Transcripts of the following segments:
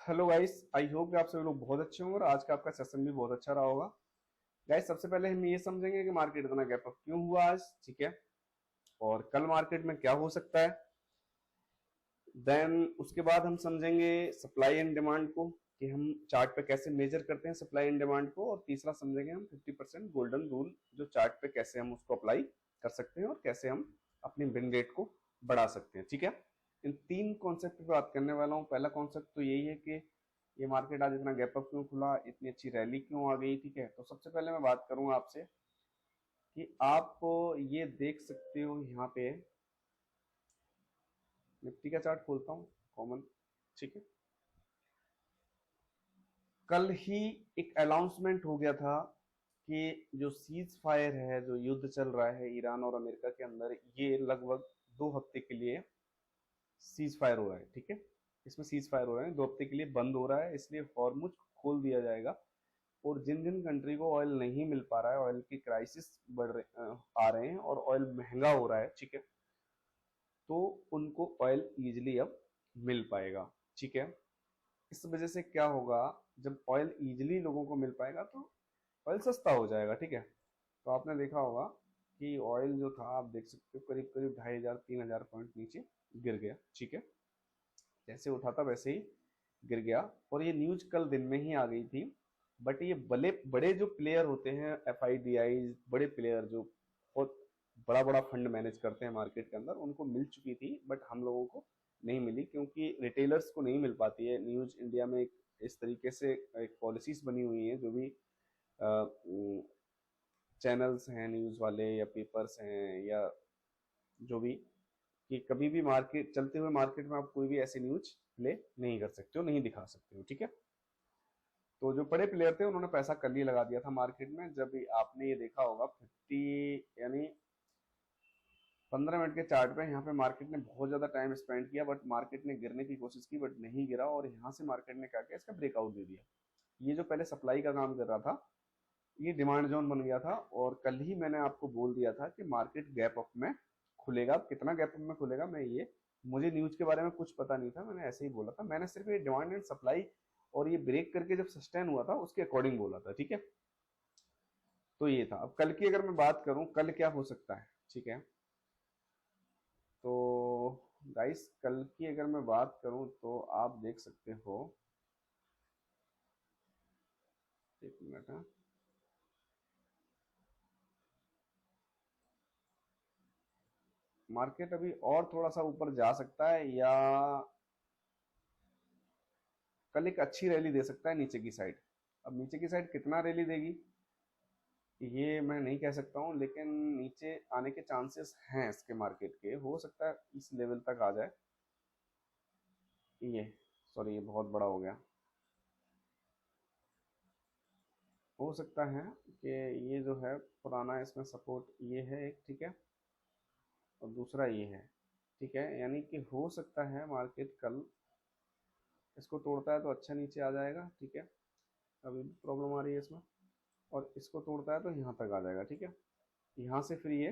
Hello guys, I hope कि आप सभी लोग बहुत अच्छे होंगे और आज का आपका सेशन भी बहुत अच्छा रहा होगा। गाइस, सबसे पहले हम ये समझेंगे कि मार्केट इतना गैप अप क्यों हुआ आज, ठीक है, और कल मार्केट में क्या हो सकता है। देन उसके बाद हम समझेंगे सप्लाई एंड डिमांड को, कि हम चार्ट पे कैसे मेजर करते हैं सप्लाई एंड डिमांड को, और तीसरा समझेंगे हम 50% गोल्डन रूल जो चार्ट पे कैसे हम उसको अप्लाई कर सकते हैं और कैसे हम अपनी विन रेट को बढ़ा सकते हैं। ठीक है, इन तीन कॉन्सेप्ट पे बात करने वाला हूँ। पहला कॉन्सेप्ट तो यही है कि ये मार्केट आज इतना गैप अप क्यों खुला, इतनी अच्छी रैली क्यों आ गई। ठीक है, तो सबसे पहले मैं बात करूंगा आपसे कि आप ये देख सकते हो यहाँ पे निफ्टी का चार्ट खोलता हूँ कॉमन। ठीक है, कल ही एक अनाउंसमेंट हो गया था कि जो सीज फायर है, जो युद्ध चल रहा है ईरान और अमेरिका के अंदर, ये लगभग 2 हफ्ते के लिए सीज फायर हो रहा है। ठीक है, इसमें सीज फायर हो रहा है, 2 हफ्ते के लिए बंद हो रहा है, इसलिए हॉर्मुज खोल दिया जाएगा। और जिन जिन कंट्री को ऑयल नहीं मिल पा रहा है, ऑयल की क्राइसिस आ रहे हैं और ऑयल महंगा हो रहा है, ठीक है, तो उनको ऑयल इजिली अब मिल पाएगा। ठीक है, इस वजह से क्या होगा, जब ऑयल इजिली लोगों को मिल पाएगा तो ऑयल सस्ता हो जाएगा। ठीक है, तो आपने देखा होगा कि ऑयल जो था, आप देख सकते हो, करीब करीब 2500 3,000 पॉइंट नीचे गिर गया। ठीक है, जैसे उठा था वैसे ही गिर गया, और ये न्यूज कल दिन में ही आ गई थी। बट ये बड़े बड़े जो प्लेयर होते हैं, एफ आई डी आई, बड़े प्लेयर जो बहुत बड़ा बड़ा फंड मैनेज करते हैं मार्केट के अंदर, उनको मिल चुकी थी, बट हम लोगों को नहीं मिली, क्योंकि रिटेलर्स को नहीं मिल पाती है। न्यूज इंडिया में इस तरीके से एक पॉलिसीज बनी हुई है, जो भी चैनल्स हैं न्यूज वाले या पेपर्स हैं या जो भी, कि कभी भी मार्केट चलते हुए मार्केट में आप कोई भी ऐसी न्यूज प्ले नहीं कर सकते हो, नहीं दिखा सकते हो। ठीक है, तो जो बड़े प्लेयर थे उन्होंने पैसा कल ही लगा दिया था मार्केट में। जब आपने ये देखा होगा 50 यानी 15 मिनट के चार्ट पे, यहाँ पे मार्केट ने बहुत ज्यादा टाइम स्पेंड किया, बट मार्केट ने गिरने की कोशिश की बट नहीं गिरा, और यहाँ से मार्केट ने क्या किया, इसका ब्रेकआउट दे दिया। ये जो पहले सप्लाई का काम कर रहा था, ये डिमांड जोन बन गया था, और कल ही मैंने आपको बोल दिया था कि मार्केट गैप अप में खुलेगा। अब कितना गैप अप में खुलेगा, मैं ये, मुझे न्यूज के बारे में कुछ पता नहीं था, मैंने ऐसे ही बोला था। मैंने सिर्फ ये डिमांड एंड सप्लाई और ये ब्रेक करके जब सस्टेन हुआ था उसके अकॉर्डिंग बोला था। ठीक है, तो ये था। अब कल की अगर मैं बात करूं, कल क्या हो सकता है, ठीक है, तो गाइस कल की अगर मैं बात करूं तो आप देख सकते हो, एक मिनट है, मार्केट अभी और थोड़ा सा ऊपर जा सकता है, या कल एक अच्छी रैली दे सकता है नीचे की साइड। अब नीचे की साइड कितना रैली देगी ये मैं नहीं कह सकता हूँ, लेकिन नीचे आने के चांसेस हैं इसके, मार्केट के, हो सकता है इस लेवल तक आ जाए। ये, सॉरी, ये बहुत बड़ा हो गया। हो सकता है कि ये जो है पुराना, इसमें सपोर्ट ये है एक, ठीक है, और दूसरा ये है। ठीक है, यानी कि हो सकता है मार्केट कल इसको तोड़ता है तो अच्छा नीचे आ जाएगा। ठीक है, अभी भी प्रॉब्लम आ रही है इसमें, और इसको तोड़ता है तो यहाँ तक आ जाएगा। ठीक है, यहाँ से फिर ये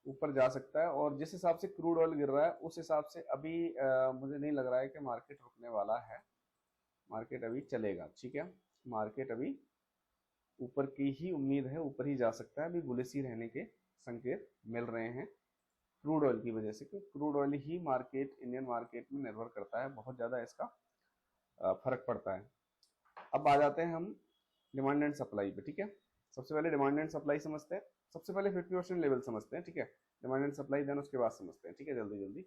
ऊपर जा सकता है, और जिस हिसाब से क्रूड ऑयल गिर रहा है उस हिसाब से अभी मुझे नहीं लग रहा है कि मार्केट रुकने वाला है। मार्केट अभी चलेगा। ठीक है, मार्केट अभी ऊपर की ही उम्मीद है, ऊपर ही जा सकता है। अभी बुलिश ही रहने के संकेत मिल रहे हैं क्रूड ऑयल की वजह से, क्योंकि क्रूड ऑयल ही मार्केट, इंडियन मार्केट में निर्भर करता है, बहुत ज्यादा इसका फर्क पड़ता है। अब आ जाते हैं हम डिमांड एंड सप्लाई पे। ठीक है, सबसे पहले डिमांड एंड सप्लाई समझते हैं। सबसे पहले 50% लेवल समझते हैं। ठीक है, डिमांड एंड सप्लाई, देन उसके बाद समझते हैं। ठीक है, जल्दी जल्दी।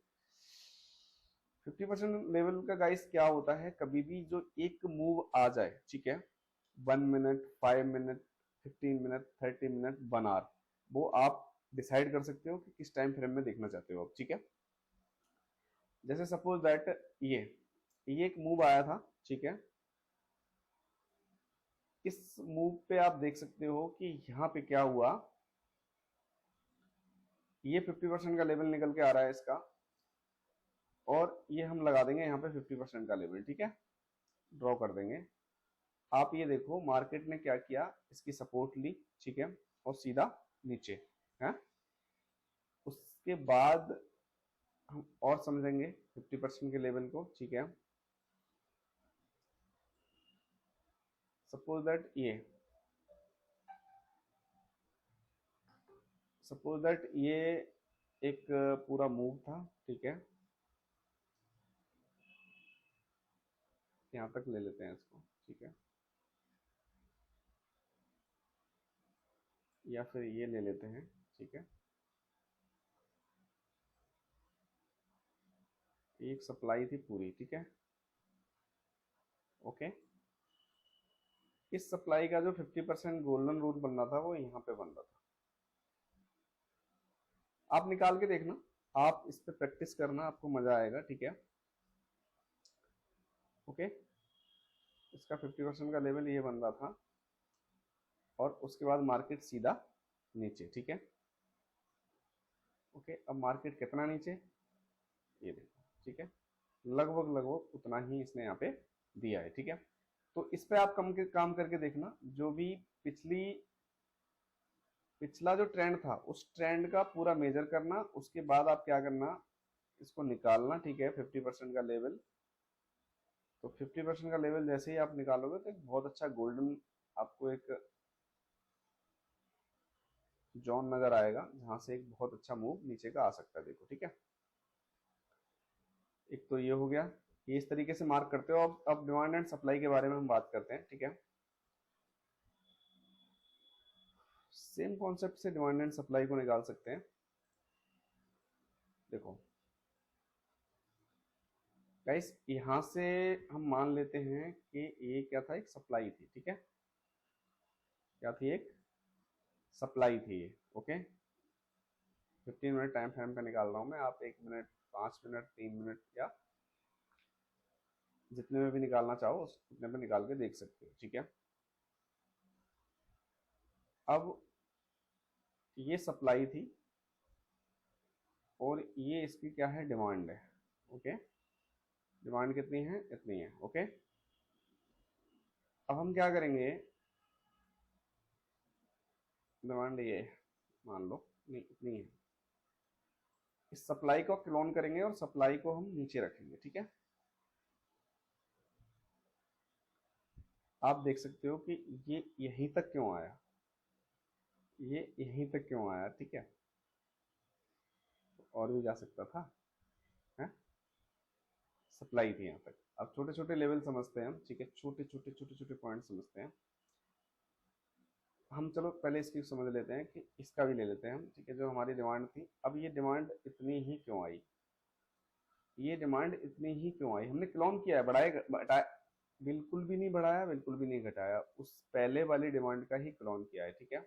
50% लेवल का गाइस क्या होता है, कभी भी जो एक मूव आ जाए, ठीक है, 1 minute, 5 minute, 15 minute, 30 minute, 1 hour, वो आप डिसाइड कर सकते हो कि किस टाइम फ्रेम में देखना चाहते हो आप। ठीक है, जैसे सपोज दैट ये एक मूव आया था, ठीक है, इस मूव पे आप देख सकते हो कि यहाँ पे क्या हुआ, ये 50% का लेवल निकल के आ रहा है इसका, और ये हम लगा देंगे यहाँ पे 50% का लेवल। ठीक है, ड्रॉ कर देंगे। आप ये देखो मार्केट ने क्या किया, इसकी सपोर्ट ली, ठीक है, और सीधा नीचे है। उसके बाद हम और समझेंगे 50% के लेवल को। ठीक है, सपोज दैट ये एक पूरा मूव था, ठीक है, यहाँ तक ले लेते हैं इसको, ठीक है, या फिर ये ले लेते हैं, ठीक है, एक सप्लाई थी पूरी, ठीक है, ओके। इस सप्लाई का जो 50% गोल्डन रूल बन रहा था वो यहाँ पे बन रहा था। आप निकाल के देखना, आप इस पे प्रैक्टिस करना, आपको मजा आएगा, ठीक है, ओके। इसका 50% का लेवल ये बन रहा था और उसके बाद मार्केट सीधा नीचे, ठीक है, ओके। अब मार्केट कितना नीचे, ये देखो, ठीक है, लगभग लगभग उतना ही इसने यहाँ पे दिया है, ठीक है। तो इस पे आप काम करके देखना, जो भी पिछला जो ट्रेंड था उस ट्रेंड का पूरा मेजर करना, उसके बाद आप क्या करना, इसको निकालना, ठीक है, 50% का लेवल। तो 50% का लेवल जैसे ही आप निकालोगे तो एक बहुत अच्छा गोल्डन आपको एक जोन नजर आएगा, जहां से एक बहुत अच्छा मूव नीचे का आ सकता है, देखो, ठीक है। एक तो ये हो गया, ये इस तरीके से मार्क करते हो। अब डिमांड एंड सप्लाई के बारे में हम बात करते हैं, ठीक है। सेम कॉन्सेप्ट से डिमांड एंड सप्लाई को निकाल सकते हैं। देखो गाइस, यहां से हम मान लेते हैं कि ये क्या था, एक सप्लाई थी, ठीक है, क्या थी, एक सप्लाई थी ये, ओके। 15 मिनट टाइम फ्रेम पे निकाल रहा हूं मैं, आप 1 मिनट, 5 मिनट, 3 मिनट या जितने में भी निकालना चाहो उतने में निकाल के देख सकते हो, ठीक है। अब ये सप्लाई थी और ये इसकी क्या है, डिमांड है, ओके। डिमांड कितनी है, इतनी है, ओके। अब हम क्या करेंगे, डिमांड ये मान लो नहीं इतनी है, इस सप्लाई को क्लोन करेंगे और सप्लाई को हम नीचे रखेंगे, ठीक है। आप देख सकते हो कि ये यहीं तक क्यों आया, ये यहीं तक क्यों आया, ठीक है, और भी जा सकता था, है, सप्लाई थी यहाँ तक। अब छोटे छोटे लेवल समझते हैं हम, ठीक है, छोटे छोटे पॉइंट समझते हैं हम। चलो पहले इसकी समझ लेते हैं कि इसका भी ले लेते हैं हम, ठीक है, जो हमारी डिमांड थी। अब ये डिमांड इतनी ही क्यों आई, ये डिमांड इतनी ही क्यों आई, हमने क्लोन किया है, बढ़ाया, बिल्कुल भी नहीं बढ़ाया, बिल्कुल भी नहीं घटाया, उस पहले वाली डिमांड का ही क्लोन किया है, ठीक है।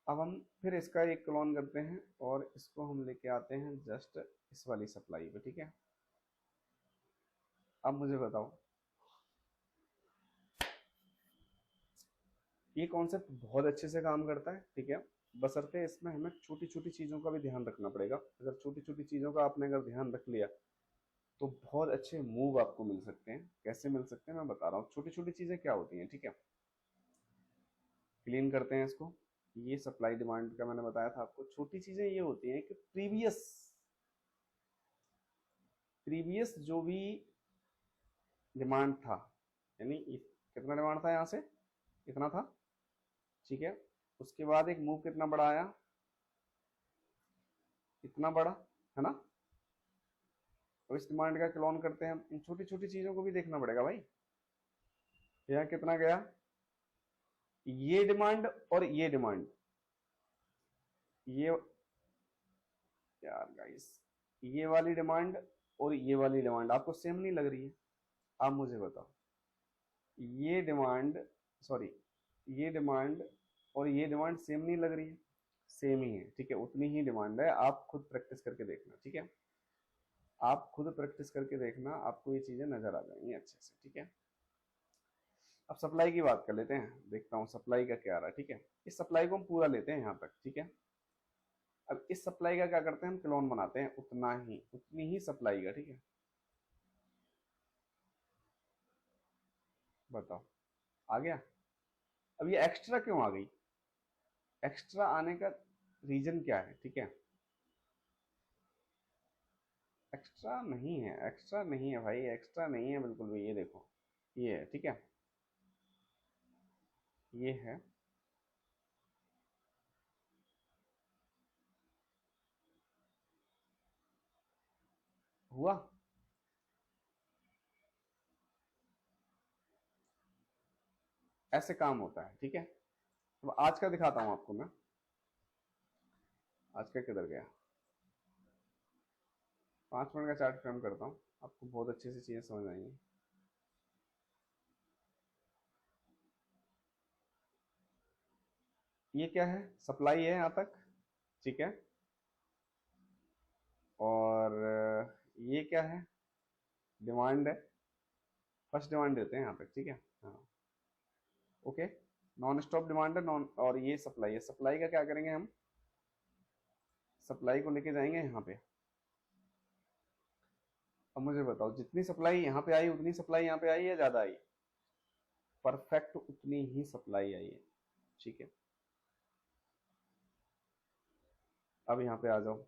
अब हम फिर इसका एक क्लोन करते हैं और इसको हम लेके आते हैं जस्ट इस वाली सप्लाई पे, ठीक है। अब मुझे बताओ, ये कॉन्सेप्ट बहुत अच्छे से काम करता है, ठीक है, बशर्ते इसमें हमें छोटी छोटी चीज़ों का भी ध्यान रखना पड़ेगा। अगर छोटी छोटी चीज़ों का आपने अगर ध्यान रख लिया तो बहुत अच्छे मूव आपको मिल सकते हैं। कैसे मिल सकते हैं मैं बता रहा हूँ। छोटी छोटी चीज़ें क्या होती हैं, ठीक है, क्लीन करते हैं इसको। ये सप्लाई डिमांड का मैंने बताया था आपको। छोटी चीज़ें ये होती हैं कि प्रीवियस प्रीवियस जो भी डिमांड था, यानी कितना डिमांड था यहाँ से, इतना था, ठीक है, उसके बाद एक मूव कितना बड़ा आया, इतना बड़ा, है ना। तो इस डिमांड का क्लोन करते हैं हम। इन छोटी छोटी चीजों को भी देखना पड़ेगा भाई। यहाँ कितना गया, ये डिमांड और ये डिमांड, ये यार गाइस, ये वाली डिमांड और ये वाली डिमांड आपको सेम नहीं लग रही है। आप मुझे बताओ, ये डिमांड, सॉरी, ये डिमांड और ये डिमांड सेम नहीं लग रही है, सेम ही है, ठीक है, उतनी ही डिमांड है। आप खुद प्रैक्टिस करके देखना, ठीक है, आप खुद प्रैक्टिस करके देखना, आपको ये चीजें नजर आ जाएंगी अच्छे से, ठीक है। अब सप्लाई की बात कर लेते हैं, देखता हूँ सप्लाई का क्या आ रहा है, ठीक है। इस सप्लाई को हम पूरा लेते हैं यहाँ तक, ठीक है। अब इस सप्लाई का क्या करते हैं, हम क्लोन बनाते हैं उतना ही, उतनी ही सप्लाई का, ठीक है। बताओ आ गया। अब ये एक्स्ट्रा क्यों आ गई, एक्स्ट्रा आने का रीजन क्या है, ठीक है। एक्स्ट्रा नहीं है, एक्स्ट्रा नहीं है भाई, एक्स्ट्रा नहीं है बिल्कुल भी। ये देखो, ये है, ठीक है, ये है, हुआ। ऐसे काम होता है, ठीक है। अब आज का दिखाता हूं आपको मैं। आज का किधर गया? 5 मिनट का चार्ट फ्रेम करता हूँ, आपको बहुत अच्छे से चीजें समझ आएंगी। ये क्या है? सप्लाई है यहाँ तक, ठीक है। और ये क्या है? डिमांड है। फर्स्ट डिमांड देते हैं यहाँ तक, ठीक है। हाँ, ओके। नॉन स्टॉप डिमांड है, नॉन, और ये सप्लाई है। सप्लाई का क्या करेंगे हम? सप्लाई को लेके जाएंगे यहाँ पे। अब मुझे बताओ, जितनी सप्लाई यहाँ पे आई उतनी सप्लाई यहाँ पे आई या ज्यादा आई? परफेक्ट उतनी ही सप्लाई आई है, ठीक है। अब यहाँ पे आ जाओ।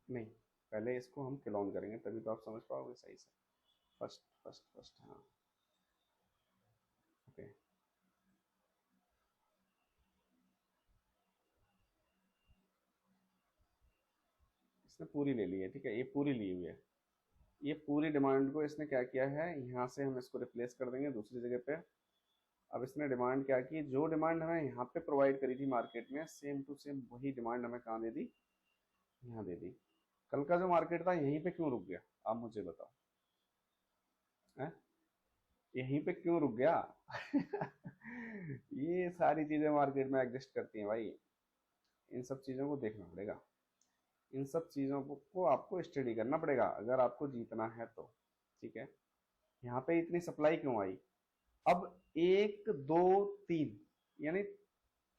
नहीं, पहले इसको हम क्लोन करेंगे, तभी तो आप समझ पाओगे सही से। फर्स्ट फर्स्ट फर्स्ट, हाँ, ओके। इसने पूरी ले ली है, ठीक है, ये पूरी ली हुई है। ये पूरी डिमांड को इसने क्या किया है, यहाँ से हम इसको रिप्लेस कर देंगे दूसरी जगह पे। अब इसने डिमांड क्या की, जो डिमांड हमें यहाँ पे प्रोवाइड करी थी मार्केट में, सेम टू सेम वही डिमांड हमें कहाँ दे दी? यहाँ दे दी। कल का जो मार्केट था यहीं पे क्यों रुक गया, आप मुझे बताओ। है? यहीं पे क्यों रुक गया? ये सारी चीजें मार्केट में एग्जिस्ट करती हैं भाई, इन सब चीजों को देखना पड़ेगा। इन सब चीजों को आपको स्टडी करना पड़ेगा अगर आपको जीतना है तो, ठीक है। यहाँ पे इतनी सप्लाई क्यों आई? अब 1 2 3, यानी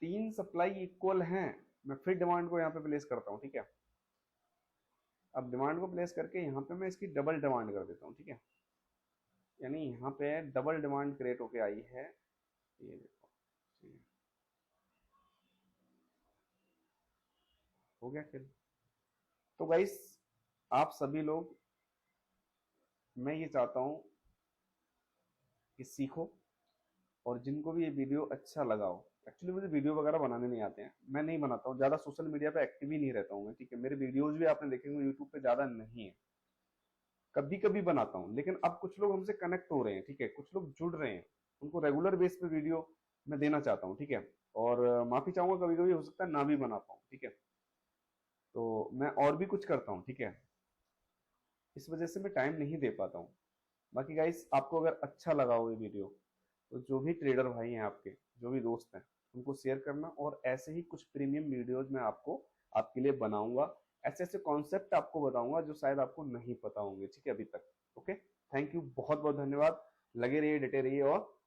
3 सप्लाई इक्वल हैं। मैं फिर डिमांड को यहाँ पे प्लेस करता हूँ, ठीक है। अब डिमांड को प्लेस करके यहाँ पे मैं इसकी डबल डिमांड कर देता हूँ, ठीक है। यानी यहाँ पे डबल डिमांड क्रिएट होके आई है, ये देखो, ठीक है। हो गया फिर। तो गाइस, आप सभी लोग, मैं ये चाहता हूँ कि सीखो, और जिनको भी ये वीडियो अच्छा लगा हो। एक्चुअली मुझे वीडियो वगैरह बनाने नहीं आते हैं, मैं नहीं बनाता हूँ ज़्यादा, सोशल मीडिया पे एक्टिव ही नहीं रहता हूँ मैं, ठीक है। मेरे वीडियोज भी आपने देखे होंगे यूट्यूब पे ज़्यादा नहीं है, कभी कभी बनाता हूँ। लेकिन अब कुछ लोग हमसे कनेक्ट हो रहे हैं, ठीक है, कुछ लोग जुड़ रहे हैं, उनको रेगुलर बेस पे वीडियो मैं देना चाहता हूँ, ठीक है। और माफी चाहूंगा, कभी कभी हो सकता है ना भी बना पाऊँ, ठीक है। तो मैं और भी कुछ करता हूँ, ठीक है, इस वजह से मैं टाइम नहीं दे पाता हूँ। बाकी गाइस, आपको अगर अच्छा लगा हो ये वीडियो, तो जो भी ट्रेडर भाई हैं आपके, जो भी दोस्त हैं, उनको शेयर करना। और ऐसे ही कुछ प्रीमियम वीडियोज मैं आपको, आपके लिए बनाऊंगा। ऐसे ऐसे कॉन्सेप्ट आपको बताऊंगा जो शायद आपको नहीं पता होंगे, ठीक है, अभी तक। ओके, थैंक यू, बहुत बहुत धन्यवाद। लगे रहिए, डटे रहिए, और